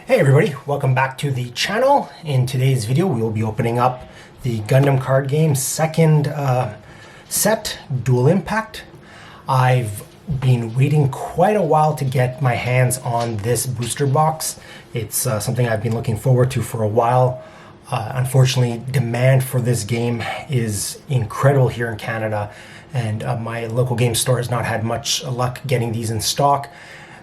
Hey everybody, welcome back to the channel. In today's video we will be opening up the Gundam Card Game second set, Dual Impact. I've been waiting quite a while to get my hands on this booster box. It's something I've been looking forward to for a while. Unfortunately, demand for this game is incredible here in Canada, and my local game store has not had much luck getting these in stock.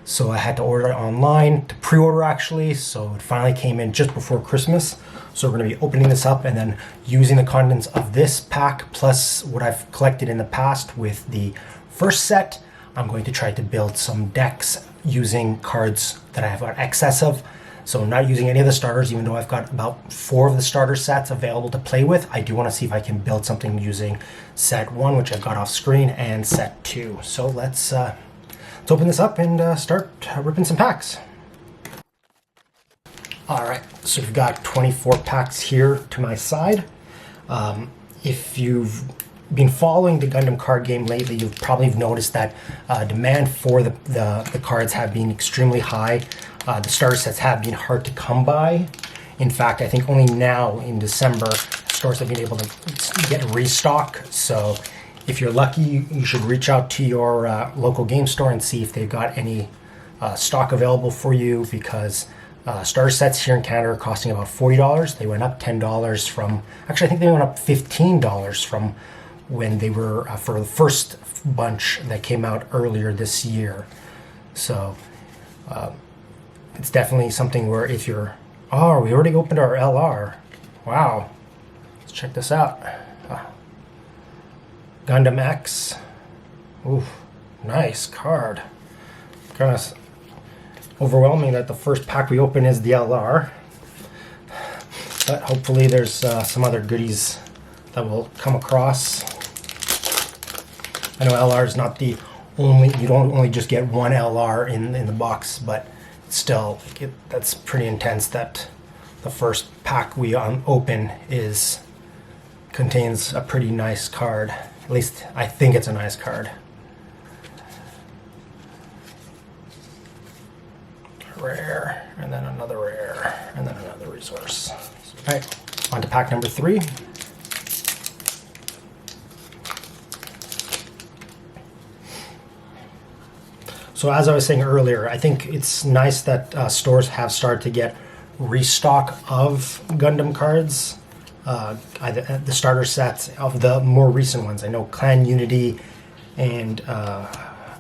So I had to order it online, to pre-order actually, so it finally came in just before Christmas. So we're going to be opening this up and then using the contents of this pack plus what I've collected in the past with the first set. I'm going to try to build some decks using cards that I have got excess of. So I'm not using any of the starters, even though I've got about 4 of the starter sets available to play with. I do want to see if I can build something using set 1, which I've got off screen, and set 2. So let's open this up and start ripping some packs. Alright, so we've got 24 packs here to my side. If you've been following the Gundam card game lately, you've probably noticed that demand for the cards have been extremely high. The starter sets have been hard to come by. In fact, I think only now in December, stores have been able to get restock. So if you're lucky, you should reach out to your local game store and see if they've got any stock available for you, because starter sets here in Canada are costing about $40. They went up $10 from, actually I think they went up $15 from when they were for the first bunch that came out earlier this year. So it's definitely something where if you're, oh, we already opened our LR. Wow, let's check this out. Gundam X. Ooh, nice card. Kind of overwhelming that the first pack we open is the LR. But hopefully there's some other goodies that will come across. I know LR is not the only, you don't only just get one LR in the box, but still, that's pretty intense that the first pack we open contains a pretty nice card. At least I think it's a nice card. Rare, and then another rare, and then another resource. All right, on to pack number 3. So as I was saying earlier, I think it's nice that stores have started to get restock of Gundam cards. Either the starter sets of the more recent ones. I know Clan Unity and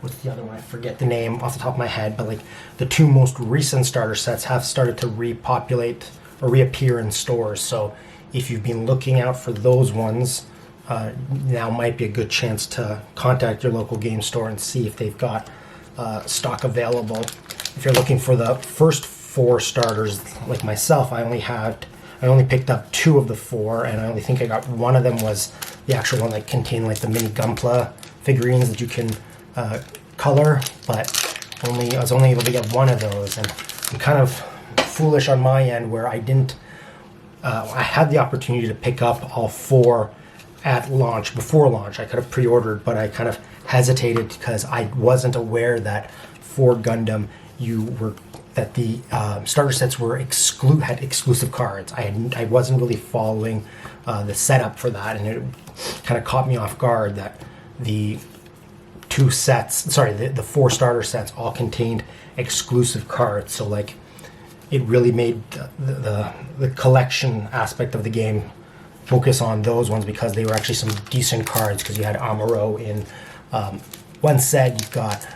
what's the other one? I forget the name off the top of my head, but like the 2 most recent starter sets have started to repopulate or reappear in stores. So if you've been looking out for those ones, now might be a good chance to contact your local game store and see if they've got stock available. If you're looking for the first 4 starters, like myself, I only picked up 2 of the 4, and I only think I got one of them was the actual one that contained like the mini Gunpla figurines that you can color, but I was only able to get one of those, and I'm kind of foolish on my end where I didn't. I had the opportunity to pick up all 4 at launch, before launch. I could have pre-ordered, but I kind of hesitated because I wasn't aware that for Gundam that the starter sets had exclusive cards. I wasn't really following the setup for that, and it kind of caught me off guard that the 4 starter sets all contained exclusive cards. So like, it really made the collection aspect of the game focus on those ones, because they were actually some decent cards, because you had Amuro in one set, you've got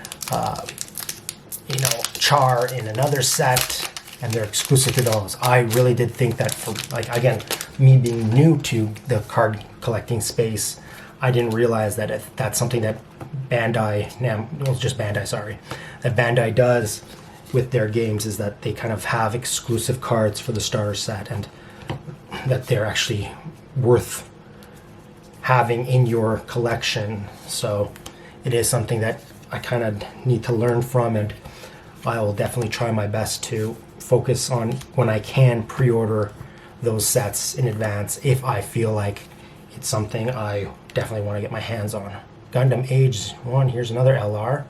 Char in another set, and they're exclusive to those. I really did think that, for like, again, me being new to the card collecting space, I didn't realize that that's something that Bandai does with their games, is that they kind of have exclusive cards for the starter set, and that they're actually worth having in your collection. So it is something that I kind of need to learn from, and I will definitely try my best to focus on, when I can, pre-order those sets in advance if I feel like it's something I definitely want to get my hands on. Gundam Age 1, here's another LR.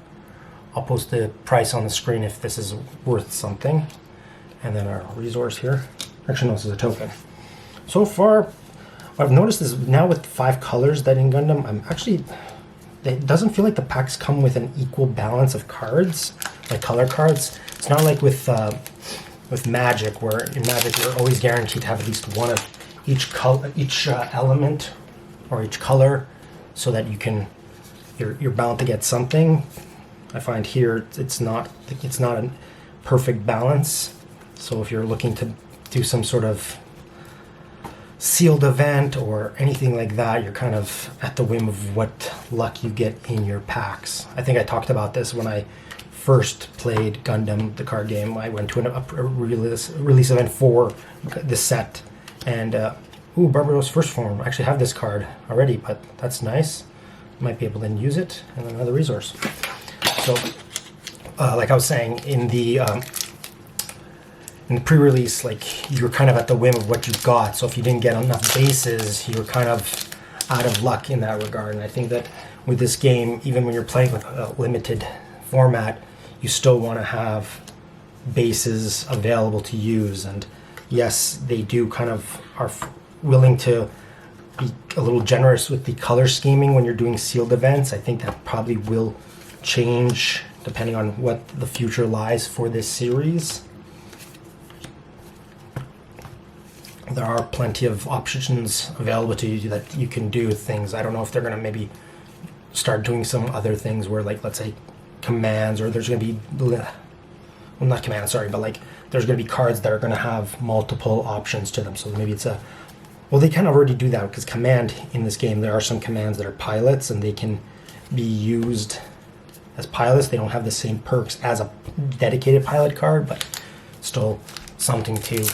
I'll post the price on the screen if this is worth something. And then our resource here. Actually, no, this is a token. So far, what I've noticed is now with 5 colors that in Gundam, it doesn't feel like the packs come with an equal balance of cards, like color cards. It's not like with Magic, where in Magic you're always guaranteed to have at least one of each element or each color, so that you're bound to get something. I find here it's not a perfect balance. So if you're looking to do some sort of sealed event or anything like that, you're kind of at the whim of what luck you get in your packs. I think I talked about this when I first played Gundam, the card game. I went to a release event for the set, and Barbarossa's first form. I actually have this card already, but that's nice. Might be able to then use it, and another resource. So, like I was saying, in the pre-release, like, you're kind of at the whim of what you got. So if you didn't get enough bases, you're kind of out of luck in that regard. And I think that with this game, even when you're playing with a limited format, you still want to have bases available to use. And yes, they do kind of are willing to be a little generous with the color scheming when you're doing sealed events. I think that probably will change depending on what the future lies for this series. There are plenty of options available to you that you can do things. I don't know if they're going to maybe start doing some other things where, like, let's say commands, or there's going to be, well, not commands, sorry, but like there's going to be cards that are going to have multiple options to them. So maybe it's well, they kind of already do that, because command in this game, there are some commands that are pilots and they can be used as pilots. They don't have the same perks as a dedicated pilot card, but still something to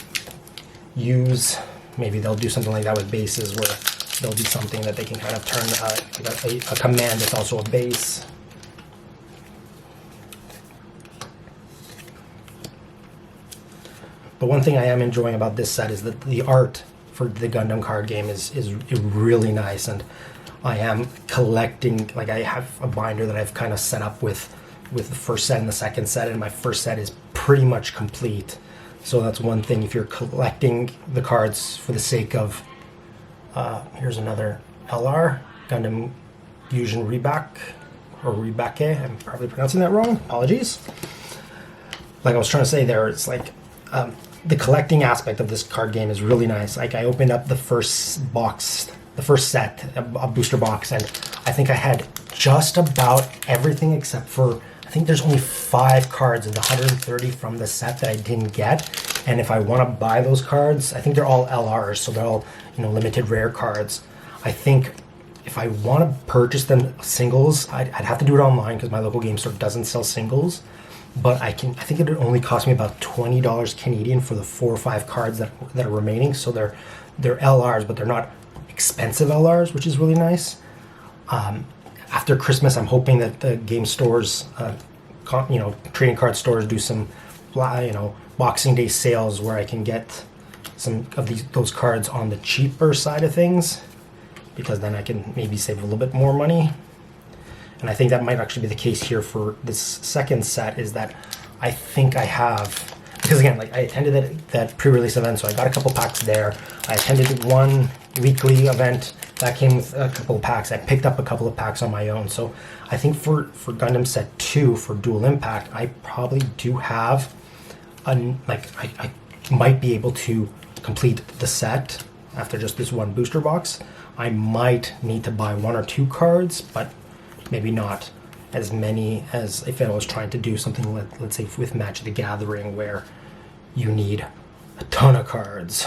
use. Maybe they'll do something like that with bases, where there'll be something that they can kind of turn a command that's also a base. But one thing I am enjoying about this set is that the art for the Gundam card game is really nice, and I am collecting, like, I have a binder that I've kind of set up with the first set and the second set, and my first set is pretty much complete. So that's one thing. If you're collecting the cards for the sake of, here's another LR, Gundam Fusion Rebak, or Rebake, I'm probably pronouncing that wrong, apologies. Like I was trying to say there, it's like, the collecting aspect of this card game is really nice. Like, I opened up the first box, the first set, a booster box, and I think I had just about everything except for, I think there's only 5 cards of the 130 from the set that I didn't get. And if I want to buy those cards, I think they're all LRs, so they're all, limited rare cards. I think if I want to purchase them singles, I'd have to do it online, because my local game store doesn't sell singles. But I think it would only cost me about $20 Canadian for the 4 or 5 cards that are remaining. So they're LRs, but they're not expensive LRs, which is really nice. After Christmas, I'm hoping that the game stores, trading card stores, do some, Boxing Day sales where I can get some of those cards on the cheaper side of things, because then I can maybe save a little bit more money. And I think that might actually be the case here for this second set, is that I think I have, because again, like, I attended that pre-release event, so I got a couple packs there. I attended one weekly event that came with a couple of packs. I picked up a couple of packs on my own. So I think for Gundam Set 2, for Dual Impact, I probably do have, I might be able to complete the set after just this one booster box. I might need to buy 1 or 2 cards, but maybe not as many as if I was trying to do something, let's say with Magic the Gathering, where you need a ton of cards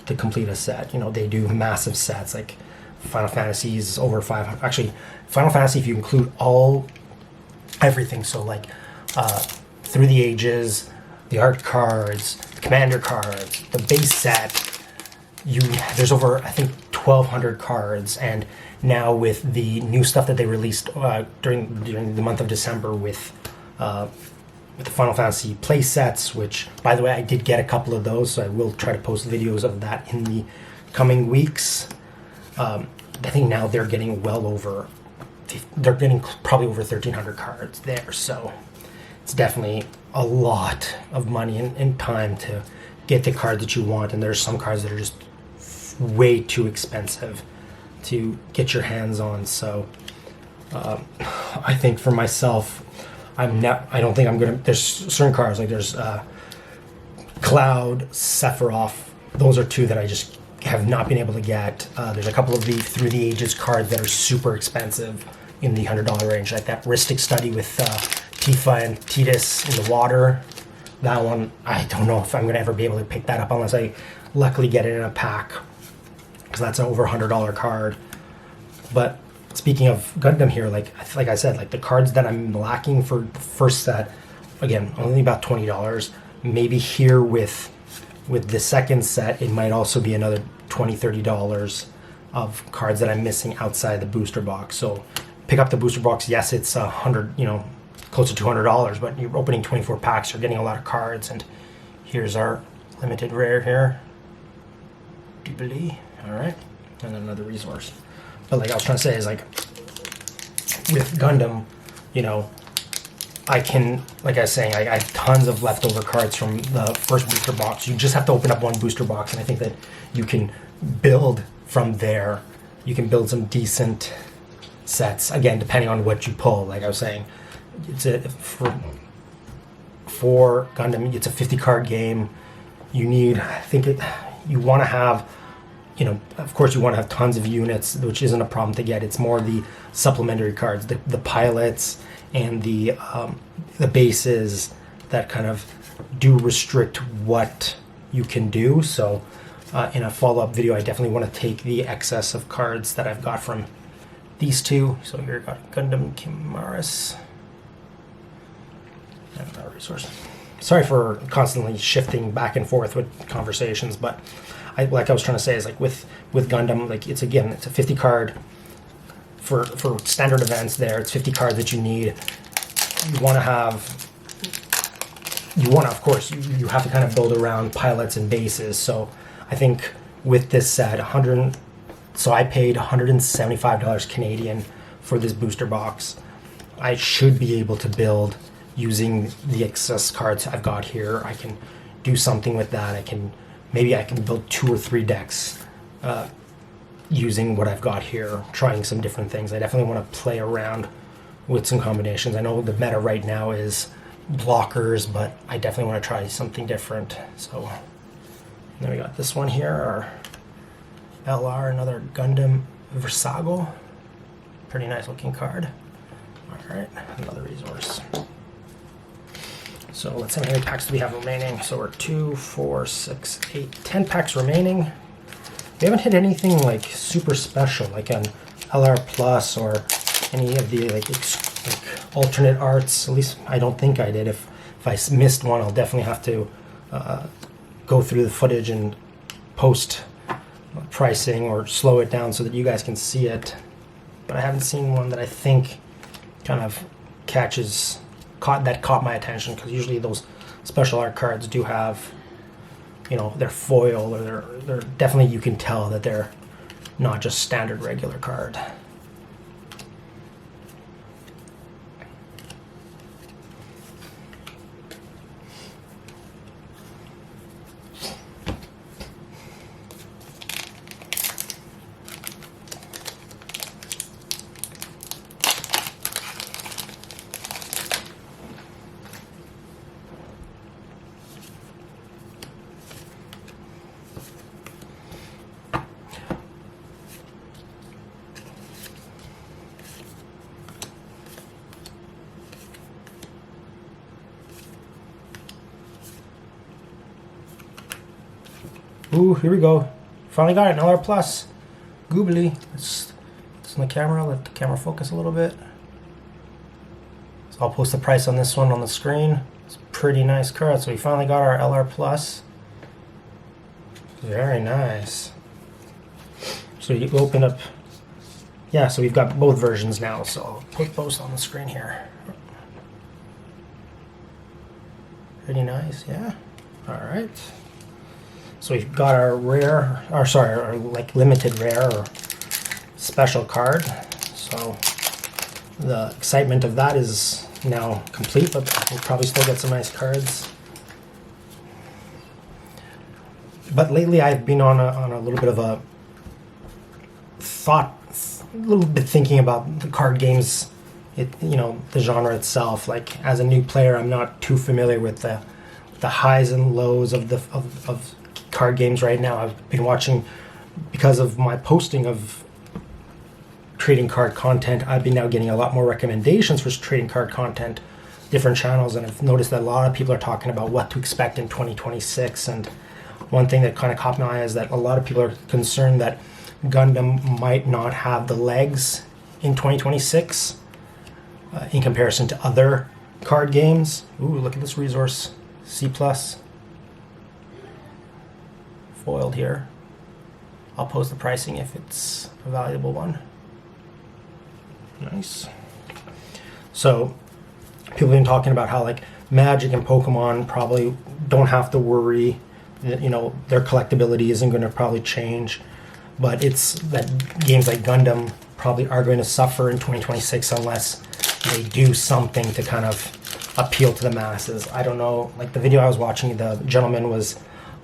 to complete a set. They do massive sets, like Final Fantasy's over 500. Actually, Final Fantasy, if you include everything, so like Through the Ages, the art cards, the commander cards, the base set, there's over, I think, 1,200 cards. And now with the new stuff that they released during the month of December with the Final Fantasy play sets, which, by the way, I did get a couple of those, so I will try to post videos of that in the coming weeks. I think now they're getting probably over 1,300 cards there, so it's definitely a lot of money and time to get the card that you want, and there's some cards that are just way too expensive to get your hands on. So I think for myself, I don't think I'm gonna. There's certain cards like there's Cloud, Sephiroth. Those are two that I just have not been able to get. There's a couple of the Through the Ages cards that are super expensive in the $100 range, like that Ristic Study with Tifa and Tidus in the water. That one, I don't know if I'm going to ever be able to pick that up unless I luckily get it in a pack, because that's an over $100 card. But speaking of Gundam here, like I said, like the cards that I'm lacking for the first set, again, only about $20. Maybe here with the second set, it might also be another $20, $30 of cards that I'm missing outside the booster box. So pick up the booster box. Yes, it's $100, close to $200, but you're opening 24 packs. You're getting a lot of cards, and here's our limited rare here. Doobly. All right, and then another resource. But like I was trying to say is like with Gundam, I can, like I was saying, I have tons of leftover cards from the first booster box. You just have to open up one booster box, and I think that you can build from there. You can build some decent sets, again, depending on what you pull. Like I was saying, for Gundam, it's a 50 card game. You need, you want to have, of course you want to have tons of units, which isn't a problem to get. It's more the supplementary cards, the pilots and the bases that kind of do restrict what you can do. So in a follow-up video, I definitely want to take the excess of cards that I've got from these two. So here I got Gundam Chimaris. And another resource. Sorry for constantly shifting back and forth with conversations, but like I was trying to say is like with Gundam, like it's a 50 card for standard events there. It's 50 cards that you need. You want to, of course, you have to kind of build around pilots and bases. So I think with this set, so I paid $175 Canadian for this booster box. I should be able to build using the excess cards I've got here. I can do something with that. Maybe I can build 2 or 3 decks using what I've got here, trying some different things. I definitely want to play around with some combinations. I know the meta right now is blockers, but I definitely want to try something different. So then we got this one here, our LR, another Gundam Versago. Pretty nice looking card. All right, another resource. So let's see how many packs do we have remaining. So we're 2, 4, 6, 8, 10 packs remaining. We haven't hit anything like super special, like an LR Plus or any of the like alternate arts. At least I don't think I did. If I missed one, I'll definitely have to go through the footage and post pricing or slow it down so that you guys can see it. But I haven't seen one that I think kind of caught my attention, because usually those special art cards do have, they're foil, or they're definitely, you can tell that they're not just standard regular card. Ooh, here we go. Finally got it, an LR Plus. Goobly. It's on the camera. Let the camera focus a little bit. So I'll post the price on this one on the screen. It's a pretty nice card. So we finally got our LR Plus. Very nice. So you open up. Yeah, so we've got both versions now. So I'll put both on the screen here. Pretty nice, yeah. All right. So we've got our our like limited rare or special card. So the excitement of that is now complete, but we'll probably still get some nice cards. But lately I've been on a little bit of a thinking about the card games, the genre itself. Like, as a new player, I'm not too familiar with the highs and lows of card games right now. I've been watching, because of my posting of trading card content, I've been now getting a lot more recommendations for trading card content, different channels, and I've noticed that a lot of people are talking about what to expect in 2026. And one thing that kind of caught my eye is that a lot of people are concerned that Gundam might not have the legs in 2026 in comparison to other card games. Ooh, look at this resource, C+. Foiled here. I'll post the pricing if it's a valuable one. Nice. So people have been talking about how like Magic and Pokemon probably don't have to worry, their collectability isn't going to probably change, but it's that games like Gundam probably are going to suffer in 2026 unless they do something to kind of appeal to the masses. I don't know, like the video I was watching, the gentleman was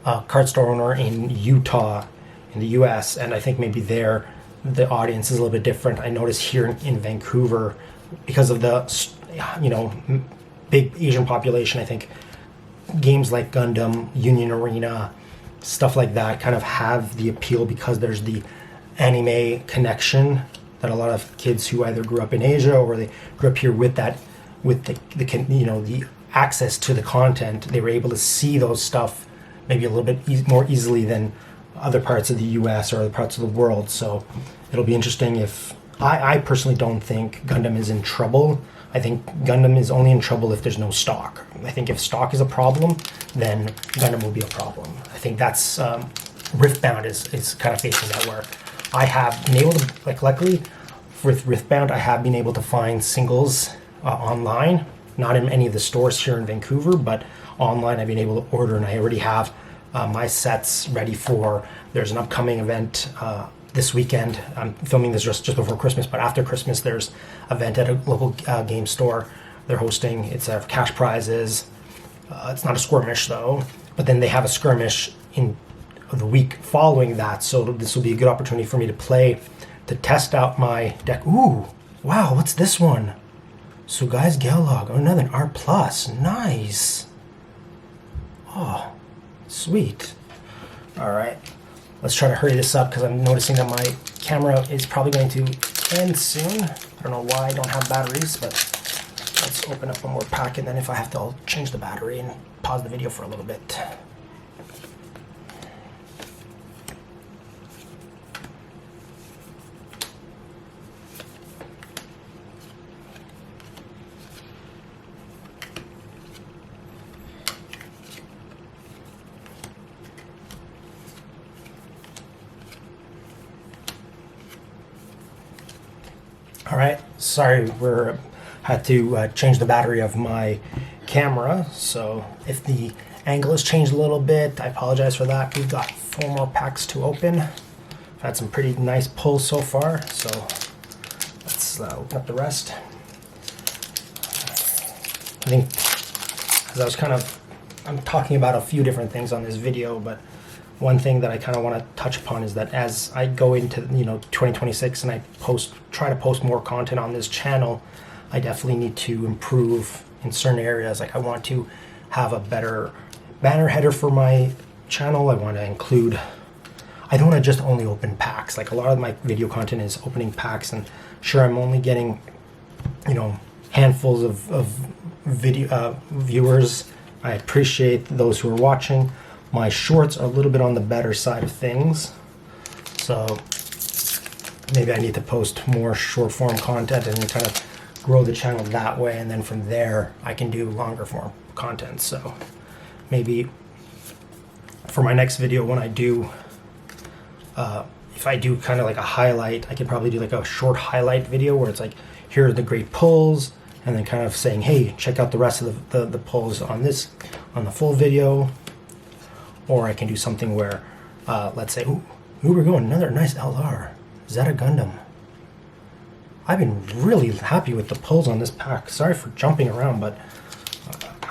a card store owner in Utah in the US, and I think maybe there the audience is a little bit different. I noticed here in Vancouver, because of the big Asian population, I think games like Gundam, Union Arena, stuff like that kind of have the appeal because there's the anime connection that a lot of kids who either grew up in Asia or they grew up here with the access to the content, they were able to see those stuff maybe a little bit more easily than other parts of the US or other parts of the world. So it'll be interesting. If I personally don't think Gundam is in trouble. I think Gundam is only in trouble if there's no stock. I think if stock is a problem, then Gundam will be a problem. I think that's Riftbound is kind of facing that, where I have been able to, luckily with Riftbound, I have been able to find singles online, not in any of the stores here in Vancouver, but online I've been able to order, and I already have my sets ready for. There's an upcoming event this weekend. I'm filming this just before Christmas, but after Christmas there's an event at a local game store they're hosting. It's cash prizes. It's not a skirmish though, but then they have a skirmish in the week following that, so this will be a good opportunity for me to test out my deck. Ooh, wow, what's this one? Sugai's Gelog, another R+, nice. Oh, sweet. All right, let's try to hurry this up because I'm noticing that my camera is probably going to end soon. I don't know why I don't have batteries, but let's open up one more pack, and then if I have to, I'll change the battery and pause the video for a little bit. All right, sorry, had to change the battery of my camera, so if the angle has changed a little bit, I apologize for that. We've got 4 more packs to open. I've had some pretty nice pulls so far, so let's open up the rest. I think, as I'm talking about a few different things on this video, but one thing that I kind of want to touch upon is that as I go into 2026 and I try to post more content on this channel, I definitely need to improve in certain areas. Like, I want to have a better banner header for my channel. I want to include, I don't want to just only open packs. Like, a lot of my video content is opening packs, and sure, I'm only getting handfuls of video viewers. I appreciate those who are watching. My shorts are a little bit on the better side of things, so maybe I need to post more short form content and kind of grow the channel that way, and then from there I can do longer form content. So maybe for my next video, when I do if I do kind of like a highlight, I could probably do like a short highlight video where it's like, here are the great pulls, and then kind of saying, hey, check out the rest of the pulls on the full video. Or I can do something where, let's say, ooh, we're going, another nice LR. Is that a Gundam? I've been really happy with the pulls on this pack. Sorry for jumping around, but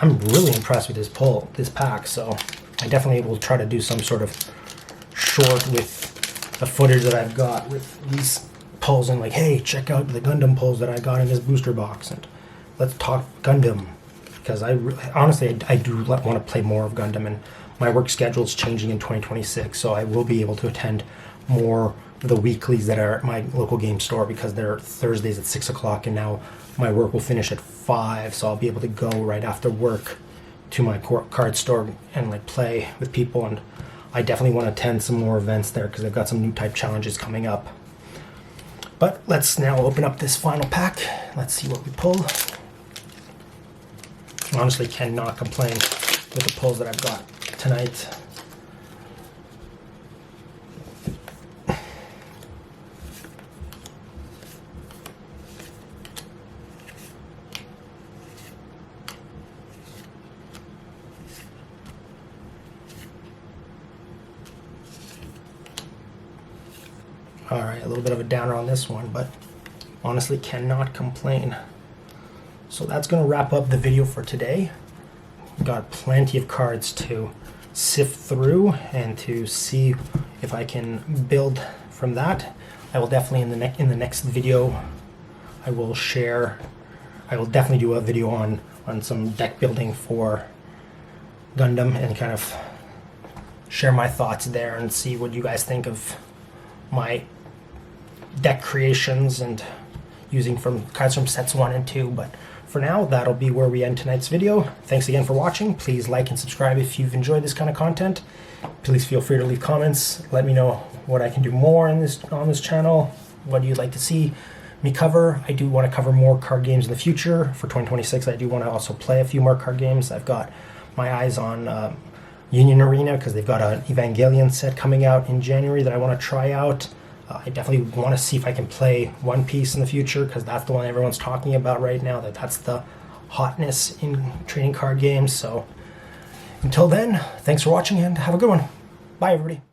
I'm really impressed with this pack. So I definitely will try to do some sort of short with the footage that I've got with these pulls and like, hey, check out the Gundam pulls that I got in this booster box, and let's talk Gundam, because honestly I do want to play more of Gundam, and my work schedule is changing in 2026, so I will be able to attend more of the weeklies that are at my local game store, because they're Thursdays at 6 o'clock, and now my work will finish at 5, so I'll be able to go right after work to my card store and like play with people. And I definitely want to attend some more events there because I've got some new type challenges coming up. But let's now open up this final pack. Let's see what we pull. Honestly, cannot complain with the pulls that I've got tonight. Alright, a little bit of a downer on this one, but honestly cannot complain. So that's going to wrap up the video for today. Got plenty of cards to sift through and to see if I can build from that. I will definitely in the next video I will definitely do a video on some deck building for Gundam and kind of share my thoughts there and see what you guys think of my deck creations and using from cards from sets 1 and 2. But for now, that'll be where we end tonight's video. Thanks again for watching. Please like and subscribe if you've enjoyed this kind of content. Please feel free to leave comments. Let me know what I can do more on this channel. What do you like to see me cover? I do want to cover more card games in the future. For 2026, I do want to also play a few more card games. I've got my eyes on Union Arena because they've got an Evangelion set coming out in January that I want to try out. I definitely want to see if I can play One Piece in the future because that's the one everyone's talking about right now. That's the hotness in trading card games. So until then, thanks for watching and have a good one. Bye, everybody.